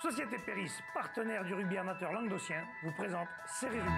Société Péris, partenaire du rugby amateur languedocien, vous présente Série Rugby.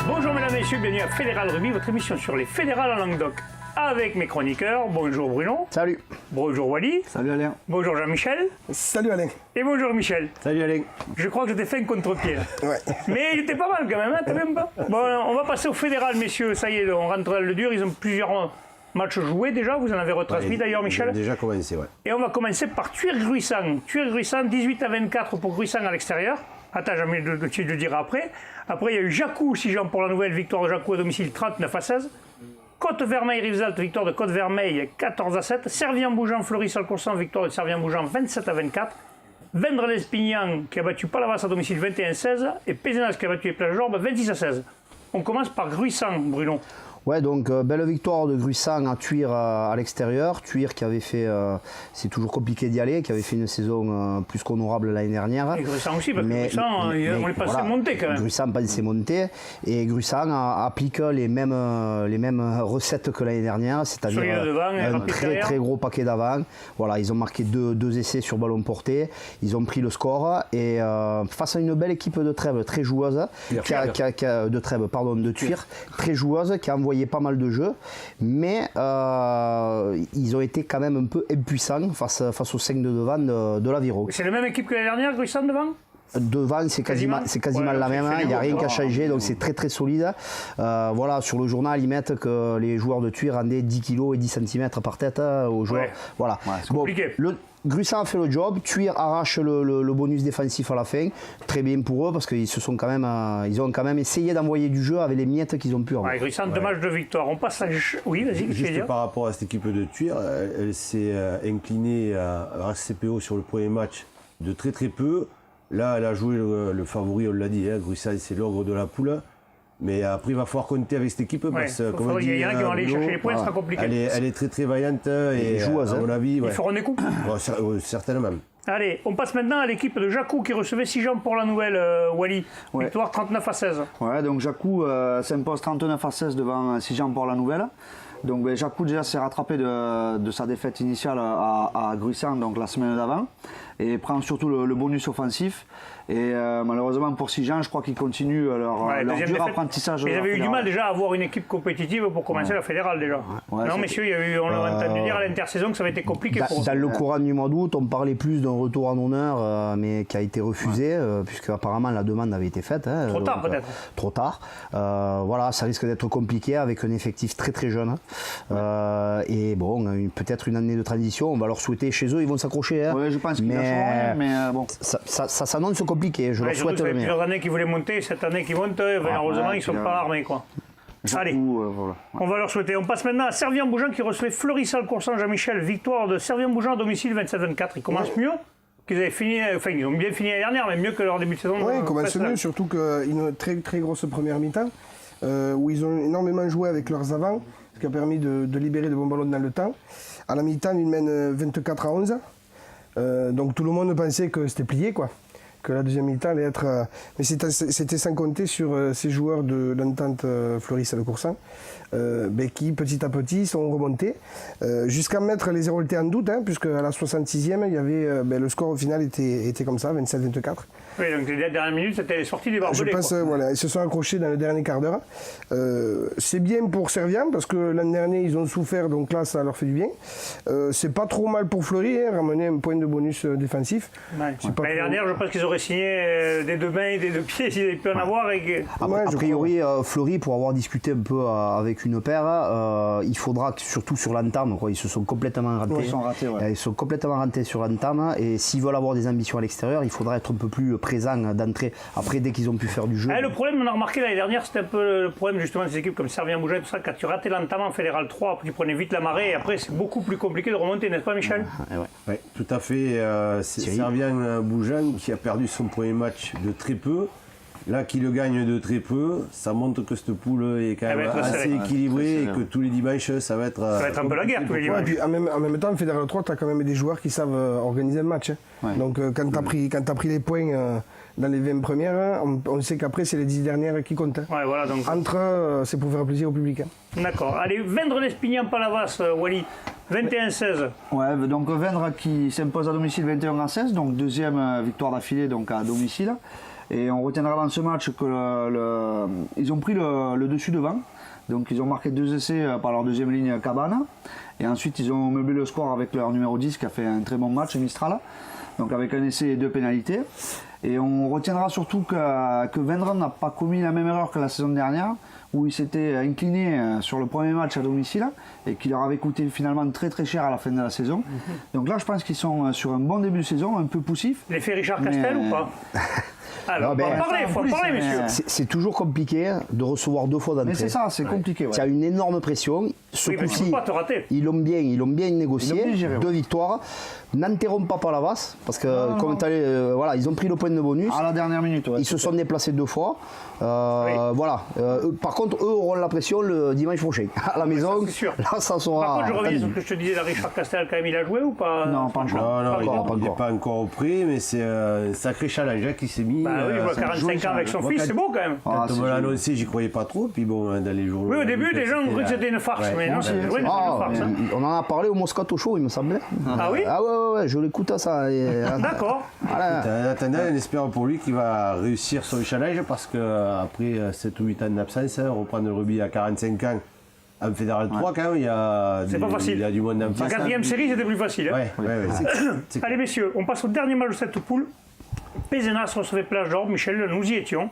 Bonjour mesdames et messieurs, bienvenue à Fédéral Rugby, votre émission sur les fédérales en Languedoc. Avec mes chroniqueurs, bonjour Bruno. Salut. Bonjour Wally. Salut Alain. Bonjour Jean-Michel. Salut Alain. Et bonjour Michel. Salut Alain. Je crois que je t'ai fait un contre-pied là. Ouais. Mais il était pas mal quand même, hein, t'as même pas. Bon, on va passer au fédéral, messieurs. Ça y est, on rentre dans le dur. Ils ont plusieurs matchs joués déjà. Vous en avez retransmis d'ailleurs, Michel. Déjà commencé, ouais. Et on va commencer par Tuire-Gruissant. Tuire-Gruissant, 18-24 pour Gruissant à l'extérieur. Attends, je le dirai après. Après, il y a eu Jacou, 6 gens pour la nouvelle. Victoire de Jacou à domicile, 39-16. Côte-Vermeil-Rivesaltes, victoire de Côte-Vermeil, 14-7. Servien-Bougeant-Fleury-Salcoursan, victoire de Servien-Bougeant, 27-24. Vendres-l'Espignan, qui a battu Palavas à domicile, 21-16. Et Pézenas, qui a battu les Plages-Jorbes, 26-16. On commence par Gruissant, Bruno. Ouais, donc belle victoire de Gruissant à Tuire à l'extérieur. Tuire qui avait fait, c'est toujours compliqué d'y aller, qui avait fait une saison plus qu'honorable l'année dernière. Et Gruissant aussi, parce que Gruissant, on est passé monter quand même. Gruissant passé monter. Et Gruissant applique les mêmes recettes que l'année dernière, c'est-à-dire un très gros paquet d'avant. Voilà, ils ont marqué deux essais sur ballon porté. Ils ont pris le score. Et face à une belle équipe de Trèbes, très joueuse, de Tuire, très joueuse, qui a envoyé pas mal de jeux, mais ils ont été quand même un peu impuissants face aux 5 de devant de l'Aviron. C'est la même équipe que l'année dernière, Gruissant devant ? Devant, c'est quasiment la même, il n'y a rien qui a changé, donc c'est très solide. Voilà, sur le journal, ils mettent que les joueurs de Tuire rendaient 10 kg et 10 cm par tête aux joueurs. Ouais. Voilà. Ouais, c'est compliqué. Gruissant a fait le job, Tuire arrache le bonus défensif à la fin. Très bien pour eux parce qu'ils ont quand même essayé d'envoyer du jeu avec les miettes qu'ils ont pu avoir. Ouais, Gruissant, dommage de victoire. On passe à... Oui, vas-y, juste par rapport à cette équipe de Tuire, elle s'est inclinée à RCPO sur le premier match de très peu. Là, elle a joué le favori, on l'a dit, hein, Gruissant, c'est l'ogre de la poule. Mais après, il va falloir compter avec cette équipe parce que, comme il y en a qui vont aller chercher les points, ce sera compliqué. Elle est très vaillante et joueuse, à mon avis. Ils feront des coups. Certainement. Allez, on passe maintenant à l'équipe de Jacou qui recevait 6 gens pour la nouvelle, Wally. Ouais. Victoire 39-16. Ouais, donc Jacou s'impose 39-16 devant 6 gens pour la nouvelle. Donc Jacou déjà s'est rattrapé de sa défaite initiale à Gruissant donc la semaine d'avant et prend surtout le bonus offensif. Et malheureusement pour Sijan, je crois qu'ils continuent leur dur apprentissage. Ils avaient eu du mal déjà à avoir une équipe compétitive pour commencer la fédérale déjà. Ouais, non messieurs, on l'a entendu dire à l'intersaison que ça avait été compliqué pour eux. Dans le courant du mois d'août, on parlait plus d'un retour en honneur, mais qui a été refusé, puisque apparemment la demande avait été faite. Trop tard peut-être. Trop tard. Voilà, ça risque d'être compliqué avec un effectif très jeune. Et bon, peut-être une année de transition, on va leur souhaiter chez eux, ils vont s'accrocher. Oui, je pense qu'ils lâcheront rien, mais bon. Ça s'annonce compliqué, je leur souhaite le meilleur. Plusieurs années qu'ils voulaient monter, cette année qu'ils montent, malheureusement ils ne sont pas armés quoi. Allez, voilà. On va leur souhaiter. On passe maintenant à Servien-Bougeant qui recevait Fleury-Salcoursan, Jean-Michel. Victoire de Servien-Bougeant à domicile 27-24. Ils commencent mieux qu'ils avaient fini, enfin ils ont bien fini l'année dernière, mais mieux que leur début de saison. Oui, ils commencent mieux, surtout qu'une très grosse première mi-temps où ils ont énormément joué avec leurs avants, ce qui a permis de libérer de bons ballons dans le temps. À la mi-temps, ils mènent 24-11. Donc tout le monde pensait que c'était plié, quoi. Que la deuxième mi-temps allait être... mais c'était sans compter sur ces joueurs de l'entente Fleury-Salcoursan qui petit à petit sont remontés jusqu'à mettre les Héroltais en doute, puisque à la 66e, il y avait, le score au final était comme ça, 27-24. Oui, donc les dernières minutes, c'était les sorties des barbelés. Je pense, voilà, ils se sont accrochés dans le dernier quart d'heure. C'est bien pour Servien, parce que l'an dernier, ils ont souffert, donc là, ça leur fait du bien. C'est pas trop mal pour Fleury, ramener un point de bonus défensif. Ouais. L'année dernière, je pense qu'ils auraient signé des deux mains et des deux pieds s'ils avaient pu en avoir. A priori, Fleury, pour avoir discuté un peu avec une paire, il faudra surtout sur l'entame, ils se sont complètement ratés. Ils sont complètement ratés sur l'entame, et s'ils veulent avoir des ambitions à l'extérieur, il faudra être un peu plus présent d'entrée. Après, dès qu'ils ont pu faire du jeu. Le problème, on a remarqué l'année dernière, c'était un peu le problème justement des équipes comme Servien-Bougeant, tout ça, quand tu ratais l'entame en Fédéral 3, après tu prenais vite la marée, et après c'est beaucoup plus compliqué de remonter, n'est-ce pas Michel? Oui, tout à fait. C'est Servien-Bougeant qui a perdu son premier match de très peu. Là, qui le gagne de très peu, ça montre que cette poule est quand même assez équilibrée et que tous les dimanches, ça va être... Ça va être un peu la guerre tous les dimanches. Et puis en même temps, en Fédéral 3, tu as quand même des joueurs qui savent organiser le match. Donc quand tu as pris les points dans les 20 premières, on sait qu'après, c'est les 10 dernières qui comptent. Ouais, voilà, donc. Entre, c'est pour faire plaisir au public. D'accord. Allez, Vendre l'Espignan-Palavas, Wally, 21-16. Ouais, donc Vendre qui s'impose à domicile 21-16, donc deuxième victoire d'affilée donc à domicile. Et on retiendra dans ce match que ils ont pris le dessus devant. Donc ils ont marqué 2 essais par leur deuxième ligne Cabane. Et ensuite ils ont meublé le score avec leur numéro 10 qui a fait un très bon match, Mistral. Donc avec un essai et 2 pénalités. Et on retiendra surtout que Vendre n'a pas commis la même erreur que la saison dernière, où il s'était incliné sur le premier match à domicile et qui leur avait coûté finalement très très cher à la fin de la saison. Donc là je pense qu'ils sont sur un bon début de saison, un peu poussif. L'effet Richard Castel ou pas? Alors, il faut en parler, messieurs. C'est toujours compliqué de recevoir 2 fois d'entrée. Mais c'est ça, c'est compliqué. Il y a une énorme pression. Ce coup-ci, ils l'ont bien négocié. 2 victoires. N'interrompt pas Palavas, parce que voilà, ils ont pris le point de bonus. À la dernière minute, ouais, ils se sont déplacés 2 fois. Voilà. Par contre, eux auront la pression le dimanche prochain. À la maison, c'est sûr. Là, ça sera. Par contre, je reviens sur ce que je te disais, Richard Castel, quand même, il a joué ou pas? Non, pas encore. Non, il n'est pas encore au prix, mais c'est un sacré challenge qui s'est mis. Bah oui, je vois 45 ans avec son fils, c'est beau quand même. Quand on me l'a annoncé, j'y croyais pas trop. Puis bon, dans les jours. Oui, au début, les gens ont cru que c'était une farce, mais non, c'est une farce. On en a parlé au Moscato Show, il me semblait. Ah oui? Ah ouais, je l'écoute à ça. D'accord. Voilà. Attendez, on espère pour lui qu'il va réussir son challenge parce qu'après 7 ou 8 ans d'absence, reprendre le rugby à 45 ans en Fédéral 3, quand même, il y a du monde en face. En 4e série, c'était plus facile. C'est Allez, messieurs, on passe au dernier match de cette poule. Pézenas recevait Plage d'Orbe. Michel, nous y étions.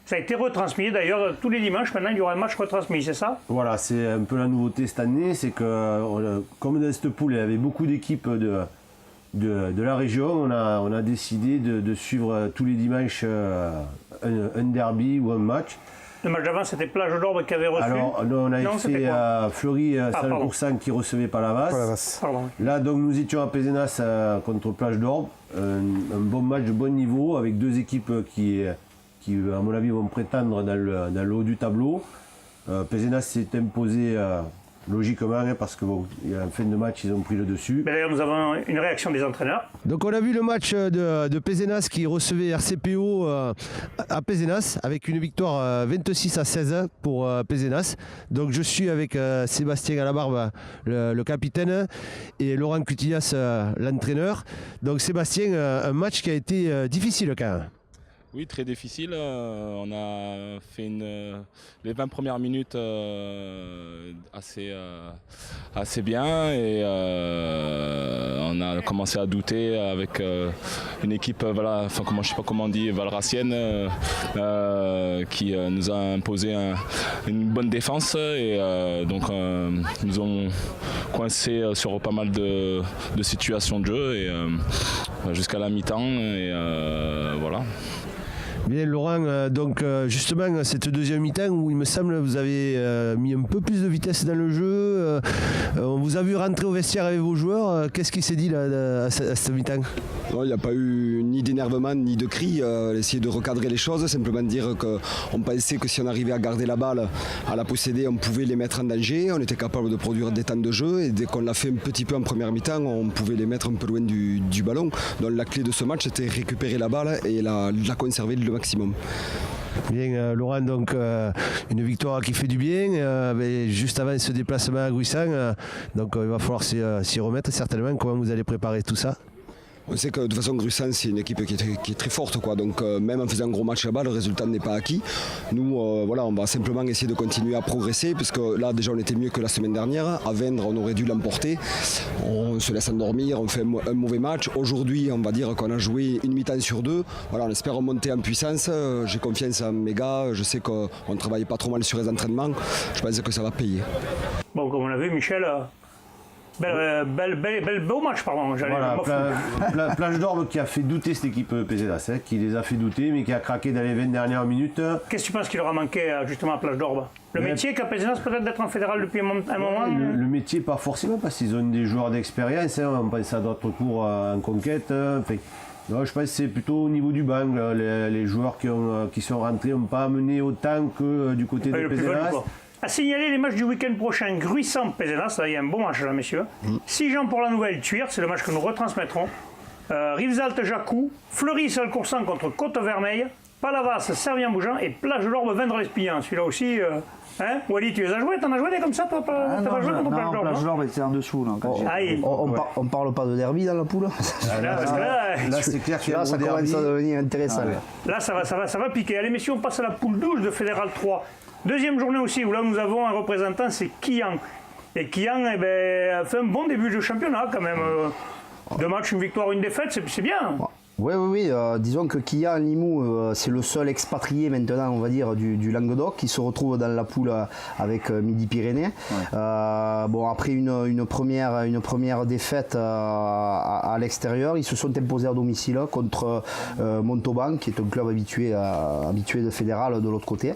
Ça a été retransmis. D'ailleurs, tous les dimanches, maintenant, il y aura un match retransmis, c'est ça? Voilà, c'est un peu la nouveauté cette année. C'est que, comme dans cette poule, il y avait beaucoup d'équipes de la région, on a décidé de suivre tous les dimanches un derby ou un match. Le match d'avant, c'était Plage d'Orbe qui avait reçu. Alors, on avait fait Fleury Saint-Pourcent qui recevait Palavas. Là, donc, nous étions à Pézenas contre Plage d'Orbe. Un bon match de bon niveau avec 2 équipes qui, à mon avis, vont prétendre dans le haut du tableau. Pézenas s'est imposé logiquement, parce que en fin de match, ils ont pris le dessus. Mais d'ailleurs, nous avons une réaction des entraîneurs. Donc on a vu le match de Pézenas qui recevait RCPO à Pézenas avec une victoire 26-16 pour Pézenas. Donc je suis avec Sébastien Alabarbe, le capitaine, et Laurent Cutillas, l'entraîneur. Donc Sébastien, un match qui a été difficile quand même. Oui, très difficile. On a fait les 20 premières minutes assez bien et on a commencé à douter avec une équipe, je ne sais pas comment on dit, valracienne, qui nous a imposé une bonne défense et donc nous ont coincé sur pas mal de situations de jeu et jusqu'à la mi-temps et voilà. Bien Laurent, donc justement cette deuxième mi-temps où il me semble que vous avez mis un peu plus de vitesse dans le jeu, on vous a vu rentrer au vestiaire avec vos joueurs, qu'est-ce qui s'est dit là, à cette mi-temps? Non, il n'y a pas eu ni d'énervement ni de cris, essayer de recadrer les choses, simplement dire qu'on pensait que si on arrivait à garder la balle, à la posséder, on pouvait les mettre en danger, on était capable de produire des temps de jeu et dès qu'on l'a fait un petit peu en première mi-temps, on pouvait les mettre un peu loin du ballon. Donc la clé de ce match c'était récupérer la balle et la conserver le maximum. Bien Laurent, donc une victoire qui fait du bien, mais juste avant ce déplacement à Gruissant, donc il va falloir s'y remettre certainement. Comment vous allez préparer tout ça? On sait que de toute façon Gruissant c'est une équipe qui est très forte quoi. Donc même en faisant un gros match là-bas le résultat n'est pas acquis. Nous on va simplement essayer de continuer à progresser parce que là déjà on était mieux que la semaine dernière. À Vendre on aurait dû l'emporter. On se laisse endormir, on fait un mauvais match. Aujourd'hui on va dire qu'on a joué une mi-temps sur 2. Voilà, on espère remonter en puissance. J'ai confiance en mes gars, je sais qu'on ne travaille pas trop mal sur les entraînements. Je pense que ça va payer. Bon, comme on l'a vu, Michel, beau match, pardon. Voilà, Plage d'Orbe qui a fait douter cette équipe Pézenas, qui les a fait douter, mais qui a craqué dans les 20 dernières minutes. Qu'est-ce que tu penses qu'il leur a manqué justement à Plage d'Orbe? Le métier qu'a Pézenas peut-être d'être en fédéral depuis un moment? Le métier, pas forcément, parce qu'ils ont des joueurs d'expérience. On pense à d'autres cours en conquête. Non, je pense que c'est plutôt au niveau du banc. Les joueurs qui sont rentrés n'ont pas amené autant que du côté de Pézenas. À signaler les matchs du week-end prochain, Gruissant-Pézenas, là il y a un bon match là messieurs. Sijan pour la Nouvelle, Thuir, c'est le match que nous retransmettrons. Rivesaltes-Jacou, Fleury-Salcoursan contre Côte-Vermeille, Palavas, Servien-Bougeant et Plage-d'Orbe, Vendre-l'Espillan. Celui-là aussi, hein Wally, tu les as joués? T'en as joué des comme ça, toi? T'as pas joué contre Plage-d'Orbe? Plage-d'Orbe était en dessous. On parle pas de derby dans la poule. Là, c'est clair qu'il y a ça commence à devenir intéressant. Là, ça va piquer. Allez, messieurs, on passe à la poule 12 de Fédéral 3. Deuxième journée aussi, où là, nous avons un représentant, c'est Quillan. Et Quillan a fait un bon début de championnat, quand même. 2 matchs, une victoire, une défaite, c'est bien. Oui. Disons que Quillan Limoux, c'est le seul expatrié maintenant, on va dire, du Languedoc, qui se retrouve dans la poule avec Midi-Pyrénées. Après une première défaite à l'extérieur, ils se sont imposés à domicile contre Montauban, qui est un club habitué de fédéral de l'autre côté.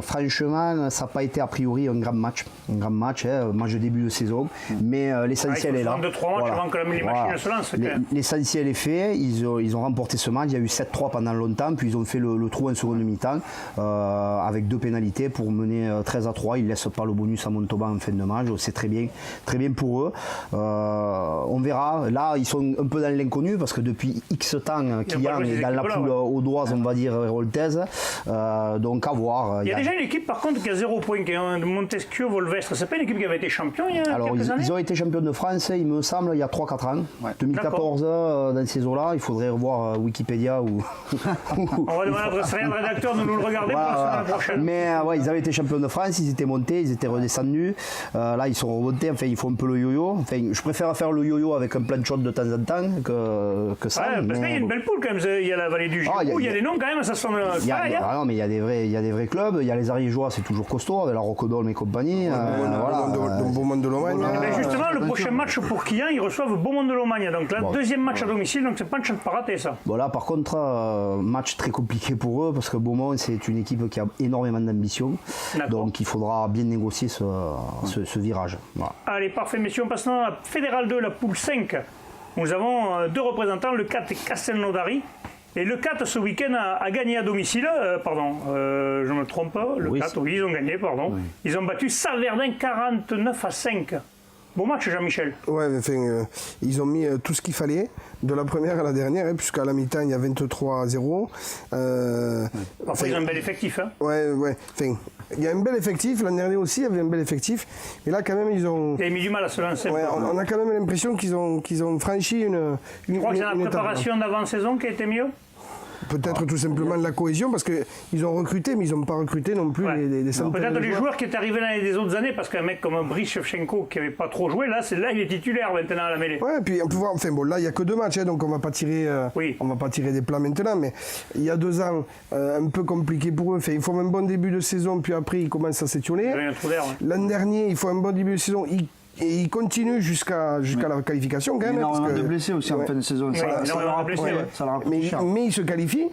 Franchement, ça n'a pas été a priori un grand match de début de saison, mais l'essentiel est là. 2-3 matchs avant que les machines se lancent. L'essentiel est fait. Ils ont remporté ce match. Il y a eu 7-3 pendant longtemps, puis ils ont fait le trou en seconde mi-temps avec 2 pénalités pour mener 13-3. Ils ne laissent pas le bonus à Montauban en fin de match. C'est très bien pour eux. On verra. Là, ils sont un peu dans l'inconnu parce que depuis X temps, Quillan est dans la poule audoise, on va dire, héroltaise. Donc à voir. Il y a déjà une équipe par contre qui a 0 points, qui est Montesquieu-Volvestre. C'est pas une équipe qui avait été champion il y a quelques années? Ils ont été champions de France, il me semble, il y a 3-4 ans. 2014, dans ces eaux-là. Il faudrait revoir Wikipédia ou. On va demander à notre rédacteur de nous le regarder pour la semaine prochaine. Mais ils avaient été champions de France, ils étaient montés, ils étaient redescendus. Là, ils sont remontés. Enfin, ils font un peu le yo-yo. Enfin, je préfère faire le yo-yo avec un plein de shot de temps en temps que ça. Parce qu'il y a une belle poule quand même. Il y a la vallée du Giroux, il y a des noms quand même, ça sonne pareil. Non, mais il y a des vrais clubs. Il y a les Ariégeois, c'est toujours costaud avec la Rocodolme et compagnie. Beaumont de Lomagne. Justement, le prochain match pour Quillan, ils reçoivent Beaumont de Lomagne. Donc là, deuxième match à domicile, donc c'est pas une chance de pas rater ça. Bon, là, par contre, match très compliqué pour eux parce que Beaumont, c'est une équipe qui a énormément d'ambition. Donc il faudra bien négocier ce virage. Voilà. Allez, parfait, messieurs. On passe maintenant à la Fédérale 2, la poule 5. Nous avons 2 représentants, le 4 et Castelnaudary. Et le 4 ce week-end a gagné à domicile, je me trompe pas, le 4, oui, ils ont gagné, pardon. Oui. Ils ont battu Saverdin 49-5. Bon match, Jean-Michel. Ouais, ils ont mis tout ce qu'il fallait, de la première à la dernière, puisqu'à la mi-temps, il y a 23-0. Ils ont un bel effectif. Hein. Il y a un bel effectif, l'an dernier aussi, il y avait un bel effectif. Et là, quand même, ils ont mis du mal à se lancer. On a quand même l'impression qu'ils ont franchi une Tu crois que c'est la préparation d'avant-saison qui a été mieux? Peut-être tout simplement de la cohésion, parce qu'ils ont recruté, mais ils n'ont pas recruté non plus des centaines de joueurs. Peut-être les joueurs qui étaient arrivés l'année des autres années, parce qu'un mec comme Brice Shevchenko qui n'avait pas trop joué, là il est titulaire maintenant à la mêlée. Ouais, puis on peut voir, là il n'y a que 2 matchs, donc on ne va pas tirer des plans maintenant, mais il y a 2 ans, un peu compliqué pour eux. Ils font un bon début de saison, puis après ils commencent à s'étionner. L'an dernier, ils font un bon début de saison. Et ils continuent jusqu'à la qualification quand même. Énormément de blessés aussi en fin de saison. Mais ils se qualifient.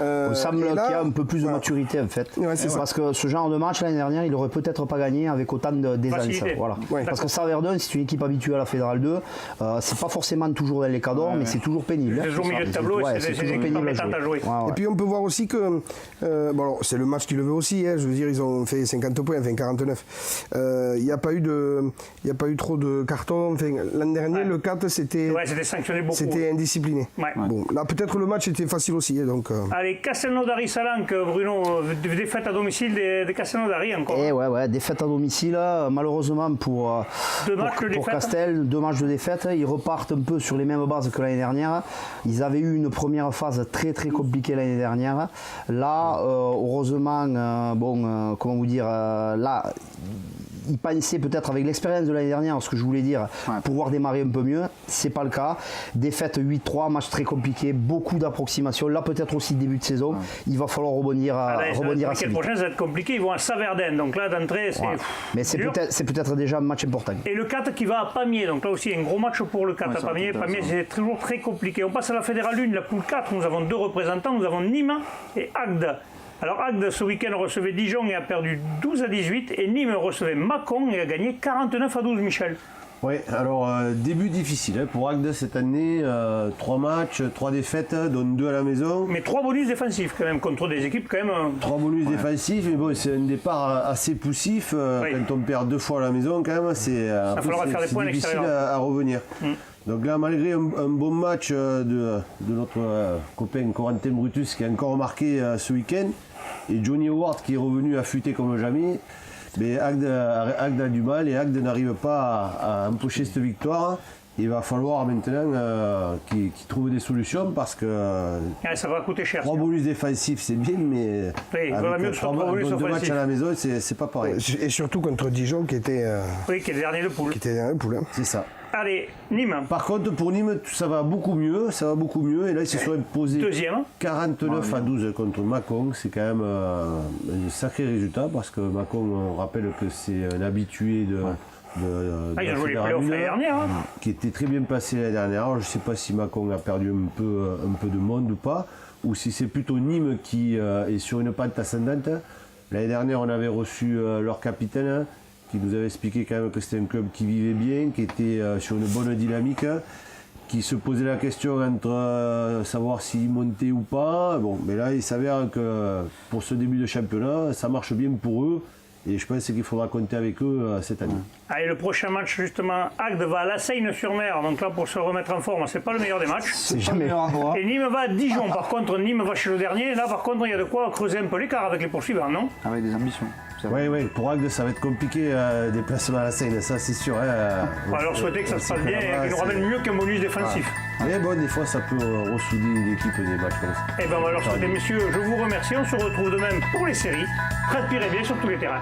Il semble qu'il y a un peu plus de maturité en fait. Parce que ce genre de match l'année dernière, il n'aurait peut-être pas gagné avec autant d'aisance. Voilà. Parce que Saverdun, c'est une équipe habituée à la Fédérale 2. C'est pas forcément toujours dans les cadors, mais c'est toujours pénible. C'est toujours au milieu de tableau, c'est toujours pénible à jouer. Et puis on peut voir aussi que, c'est le match qui le veut aussi, je veux dire, ils ont fait 50 points, 49. Il n'y a pas eu trop de cartons. L'an dernier, le 4, c'était sanctionné beaucoup. C'était indiscipliné. Bon, là, peut-être le match était facile aussi. Donc, Allez, Castelnaudary-Salanque, Bruno, défaite à domicile de Castelnaudary encore. Défaite à domicile, malheureusement pour Castel, 2 matchs de défaite. Ils repartent un peu sur les mêmes bases que l'année dernière. Ils avaient eu une première phase très très compliquée l'année dernière. Là, heureusement, comment vous dire, là, ils pensaient peut-être avec l'expérience de l'année dernière, ce que je voulais dire, pouvoir démarrer un peu mieux. C'est pas le cas. Défaite 8-3, match très compliqué, beaucoup d'approximations. Là, peut-être aussi début de saison. Il va falloir rebondir assez vite. Prochain, ça va être compliqué. Ils vont à Saverdin. Donc là, d'entrée, c'est. Mais c'est peut-être déjà un match important. Et le 4 qui va à Pamiers. Donc là aussi, un gros match pour le 4 à Pamiers. Pamiers, c'est toujours très compliqué. On passe à la Fédérale 1, la poule 4. Nous avons 2 représentants. Nous avons Nîmes et Agde. Alors Agde, ce week-end, recevait Dijon et a perdu 12-18. Et Nîmes recevait Mâcon et a gagné 49-12, Michel. Oui, alors début difficile pour Agde cette année. 3 matchs, 3 défaites, dont 2 à la maison. Mais 3 bonus défensifs quand même, contre des équipes quand même. 3 bonus défensifs, mais bon, c'est un départ assez poussif. Quand on perd 2 fois à la maison, quand même, c'est difficile à revenir. Donc là, malgré un bon match de notre copain Corentin Brutus qui a encore marqué ce week-end, et Johnny Howard qui est revenu affûté comme jamais, mais Agde a du mal et Agde n'arrive pas à empocher cette victoire. Il va falloir maintenant qu'ils trouvent des solutions parce que ça va coûter cher. 3 bonus défensifs c'est bien, mais oui, avec 3 bonus matchs à la maison c'est pas pareil. Et surtout contre Dijon qui était qui est le dernier de poule. Qui était dernier de poule. C'est ça. Allez, Nîmes. Par contre, pour Nîmes, ça va beaucoup mieux. Et là, ils se sont imposés deuxième. 49-12 contre Mâcon. C'est quand même un sacré résultat parce que Mâcon, on rappelle que c'est un habitué de ils ont joué les playoffs l'année dernière. Qui était très bien passé l'année dernière. Alors, je ne sais pas si Mâcon a perdu un peu de monde ou pas, ou si c'est plutôt Nîmes qui est sur une pente ascendante. L'année dernière, on avait reçu leur capitaine, qui nous avait expliqué quand même que c'était un club qui vivait bien, qui était sur une bonne dynamique, qui se posait la question entre savoir s'il montait ou pas. Bon, mais là, il s'avère que pour ce début de championnat, ça marche bien pour eux. Et je pense qu'il faudra compter avec eux cette année. Allez, le prochain match, justement, Agde va à La Seyne-sur-Mer. Donc là, pour se remettre en forme, c'est pas le meilleur des matchs. C'est jamais. Et Nîmes va à Dijon. Par contre, Nîmes va chez le dernier. Là, par contre, il y a de quoi creuser un peu l'écart avec les poursuivants, non? Avec des ambitions. Oui, pour Agde, ça va être compliqué, des placements à la Seine, ça c'est sûr. On va leur souhaiter que ça se passe bien et qu'ils nous ramènent mieux qu'un bonus défensif. Mais bon, des fois, ça peut ressouder une équipe des matchs comme ça. Eh bien, on va leur souhaiter, messieurs, je vous remercie. On se retrouve de même pour les séries. Très pire et bien sur tous les terrains.